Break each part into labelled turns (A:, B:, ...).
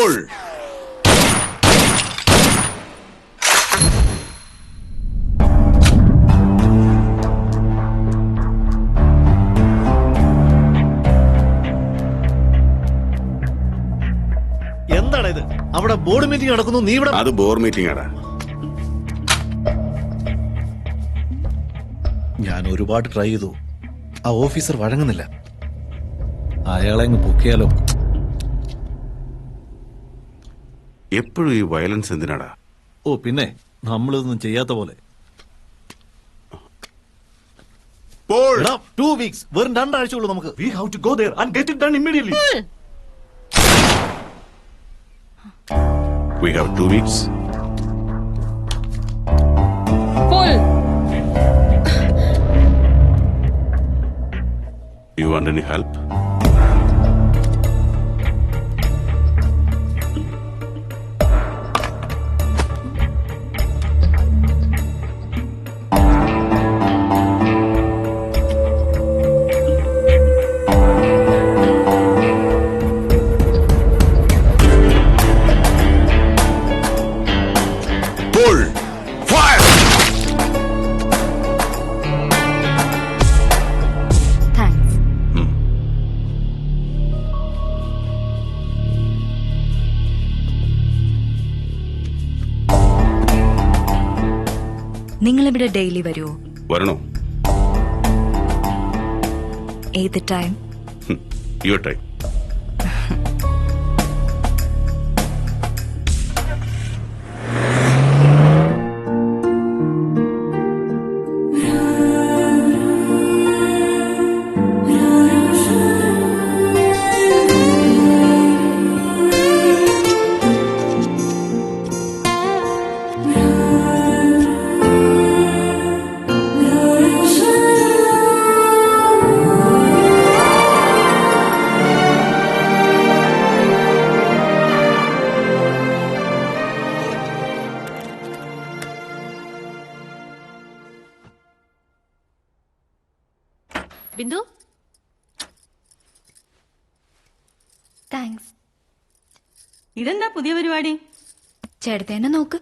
A: Pull.
B: എന്താണ് ഇത്? അവിടെ ബോർഡ് മീറ്റിംഗ് നടക്കുന്നു, നീ ഇവിടെ?
A: അത് ബോർഡ് മീറ്റിംഗ് ആടാ.
B: ഞാൻ ഒരുപാട് ട്രൈ ചെയ്തു, ആ ഓഫീസർ വഴങ്ങുന്നില്ല. അയാളെ അങ്ങ് പൊക്കിയാലോ?
A: എപ്പോഴും ഈ വയലൻസ് എന്തിനാടാ?
B: ഓ പിന്നെ, നമ്മളിതൊന്നും ചെയ്യാത്ത പോലെ. 2 weeks, വെറും 2 ആഴ്ചയുള്ളൂ നമുക്ക്.
C: We have to go there and get it done immediately.
A: We have 2 weeks.
D: Pull.
A: You want any help? Pull! Fire!
D: Thanks.
E: നിങ്ങൾ ഇവിടെ ഡെയിലി വരുമോ?
A: വരണോ?
E: ഏത് time?
A: Your time.
D: Bindu,
E: thanks.
D: ഇതെന്താ പുതിയ പരിപാടി?
E: ചേട്ടത്തേനെ നോക്ക്.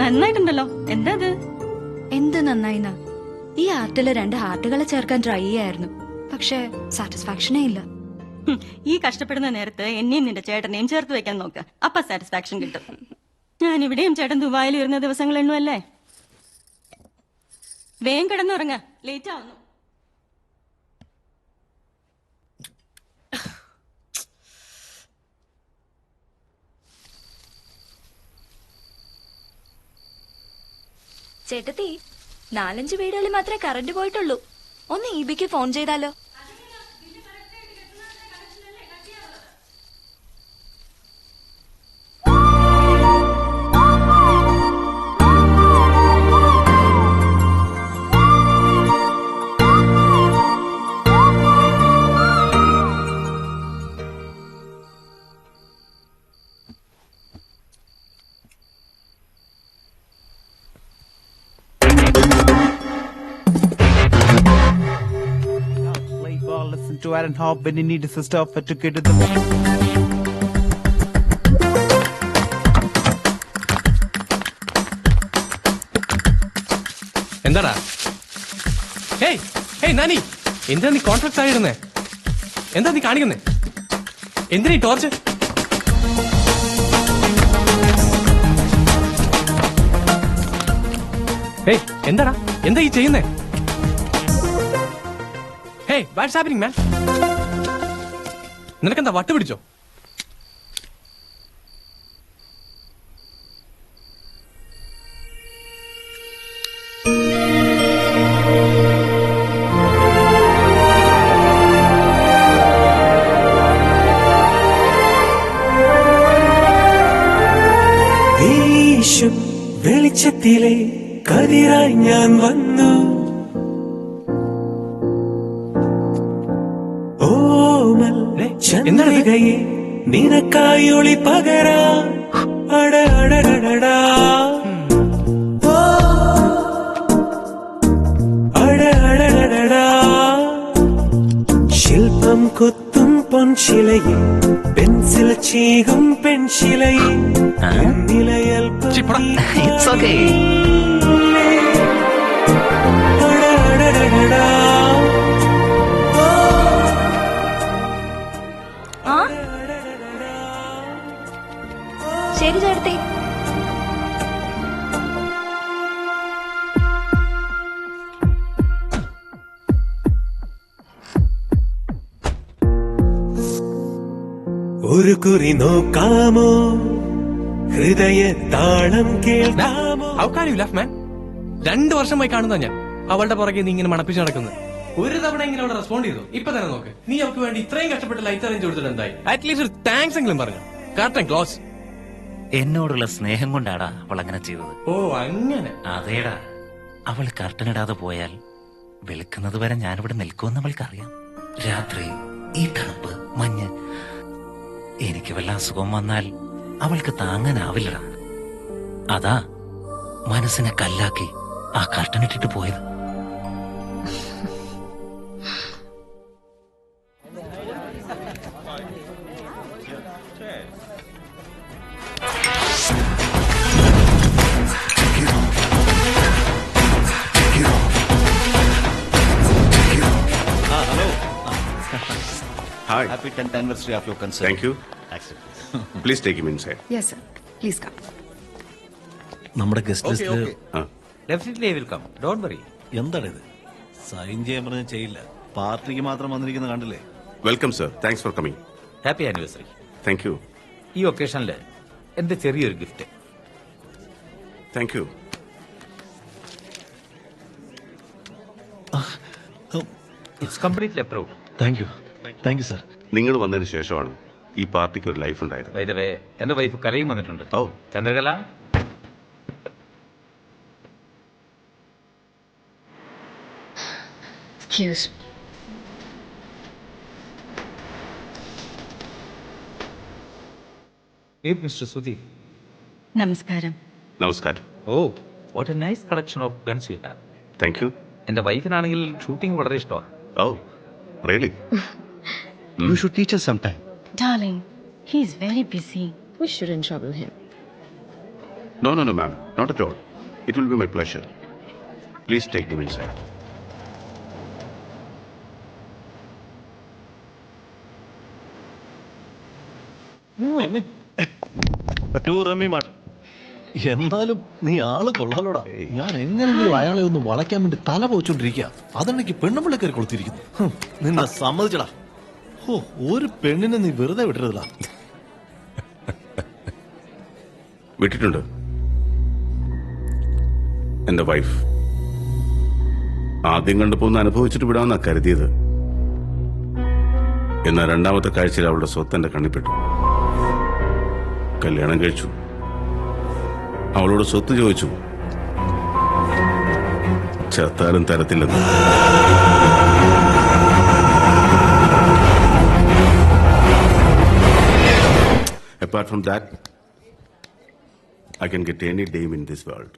D: നന്നായിട്ടുണ്ടല്ലോ. എന്താ ഇത്?
E: എന്ത് നന്നായിന്നാ? ഈ ആർട്ടില് 2 ഹാർട്ടുകളെ ചേർക്കാൻ ട്രൈ ചെയ്യായിരുന്നു, പക്ഷെ സാറ്റിസ്ഫാക്ഷനേ ഇല്ല.
D: ഈ കഷ്ടപ്പെടുന്ന നേരത്ത് എന്നെയും നിന്റെ ചേട്ടനെയും ചേർത്ത് വെക്കാൻ നോക്ക്, അപ്പൊ സാറ്റിസ്ഫാക്ഷൻ കിട്ടും. ഞാൻ ഇവിടെയും ചേട്ടൻ ദുബായിൽ വരുന്ന ദിവസങ്ങൾ എണ്ണുമല്ലേ. വേഗം കിടന്നുറങ്ങ, ലേറ്റ് ആവുന്നു.
E: ചേട്ടത്തി, 4-5 വീടുകളിൽ മാത്രമേ കറണ്ട് പോയിട്ടുള്ളൂ. ഒന്ന് ഈബിക്ക് ഫോൺ ചെയ്താലോ?
F: Listen to Aaron Hobb when you need a sister offer to get to the
G: എന്താടാ? ഹേയ് ഹേയ് നാനി, എന്താ നീ കോൺട്രാക്ട് ആയിരുന്നേ? എന്താ നീ കാണിക്കുന്നേ? എന്തിനാ ഈ ടോർച്ച്? ഹേയ് എന്താടാ, എന്താ ഈ ചെയ്യുന്നേ? ഹേയ് വാട്ട്സ് ഹാപ്പനിങ് മാൻ? നിനക്കെന്താ വട്ട് പിടിച്ചോ?
H: വെളിച്ചത്തിലെ കതിരായി ഞാൻ വന്നു, ഓമൽ ചന്ദ്രികയെ നിനക്കായി ഒളി പകരാൻ അടടടടാ അടടടടാ ശില്പം കൊത്തും പൊൻ പൊൻശിലയെ പെൻസിൽ ചീകും പെൺശിലയെ നിലയൽപ്പം
G: ചി, പോടാ.
I: It's okay.
H: അടടടടടാ.
E: ആ ശരി ചേട്ടത്തി.
H: ഒരു കുറി നോക്കാമോ ഹൃദയ താളം കേൾക്കാമോ?
G: How can you laugh, man? 2 വർഷമായി കാണുന്ന ഞാൻ അവളുടെ പുറകെ നീ ഇങ്ങനെ മണപ്പിച്ച് നടക്കുന്നത്. ഒരു തവണ ഇങ്ങനെ അവളെ റെസ്പോണ്ട് ചെയ്തു. ഇപ്പൊ തന്നെ നോക്ക്, നീ അവൾക്ക് വേണ്ടി ഇത്രയും കഷ്ടപ്പെട്ട് ലൈറ്റ് അറേഞ്ച് കൊടുത്തിട്ട് എന്തായി? അറ്റ്ലീസ്റ്റ് ഒരു താങ്ക്സ് എങ്കിലും പറഞ്ഞു. Curtain close.
I: എന്നോടുള്ള സ്നേഹം കൊണ്ടാടാ അവൾ അങ്ങനെ ചെയ്തത്.
G: ഓ അങ്ങനെ.
I: അതേടാ, അവൾ കർട്ടനിടാതെ പോയാൽ വെളുക്കുന്നത് വരെ ഞാനിവിടെ നിൽക്കുമെന്ന് അവൾക്കറിയാം. രാത്രി ഈ തണുപ്പ്, മഞ്ഞ്, എനിക്ക് വല്ല അസുഖം വന്നാൽ അവൾക്ക് താങ്ങാനാവില്ലടാ. അതാ മനസ്സിനെ കല്ലാക്കി ആ കർട്ടനിട്ടിട്ട് പോയത്.
A: Hi.
B: Happy 10th anniversary of your concert.
A: Thank you. Please take him inside.
J: Yes, sir. Please come.
B: നമ്മുടെ ഗസ്റ്റ് ലിസ്റ്റില്
F: Definitely I will come. Don't worry.
B: എന്താണ് ഇത്? സൈൻ ചെയ്യാൻ പറഞ്ഞ ചെയ്യില്ല. പാർട്ടിക്ക് മാത്രം വന്നിരിക്കുന്ന കണ്ടില്ലേ?
A: Welcome, sir. Thanks for coming.
F: Happy anniversary.
A: Thank you.
F: ഈ ഒക്കേഷനിൽ എന്റെ ചെറിയൊരു gift.
A: Thank you.
F: It's completely approved.
B: Thank you sir.
A: നിങ്ങൾ വന്നതിന് ശേഷമാണ് ഈ പാർട്ടിക്ക് ഒരു ലൈഫ് ഉണ്ടായത്.
F: ബൈ ദ വേ എന്റെ വൈഫ് കലയും വന്നിട്ടുണ്ട്.
A: ഓ.
F: ചന്ദ്രകല.
J: Excuse.
F: മിസ്റ്റർ സുധീർ.
D: നമസ്കാരം.
A: നമസ്കാരം.
F: ഓ, what a nice collection of guns you have.
A: Thank you.
F: എന്റെ വൈഫിനാണെങ്കിൽ ഷൂട്ടിംഗ് വളരെ ഇഷ്ടമാണ്.
A: Oh, really?
C: You should teach us sometime.
D: Darling, he is very busy.
J: We shouldn't trouble him.
A: No, ma'am. Not at all. It will be my pleasure. Please take them inside.
B: എന്നാലും നീ ആള് കൊള്ളാലോടാ. ഞാൻ എങ്ങനെയെങ്കിലും അയാളെ ഒന്ന് വളയ്ക്കാൻ വേണ്ടി തല പോയിച്ചോണ്ടിരിക്കുക. അതെനിക്ക് പെണ്ണുമ്പിള്ള കയറി കൊളുത്തിരിക്കുന്നു. നിന്നെ സമ്മതിച്ചടാ. ഓ, ഒരു പെണ്ണിനെ നീ വെറുതെ വിടരുതടാ.
A: വിട്ടിട്ടുണ്ട്. എന്റെ വൈഫ് ആദ്യം കണ്ടപ്പോ അനുഭവിച്ചിട്ട് വിടാമെന്നാ കരുതിയത്. എന്നാൽ രണ്ടാമത്തെ കാഴ്ചയിൽ അവളുടെ സ്വത്ത് എന്റെ കണ്ണിപ്പെട്ടു. കല്യാണം കഴിച്ചു. അവളോട് സ്വത്ത് ചോദിച്ചു. ചത്താലും തരത്തില്ലെന്ന്. Apart from that, I can get any dame in this world.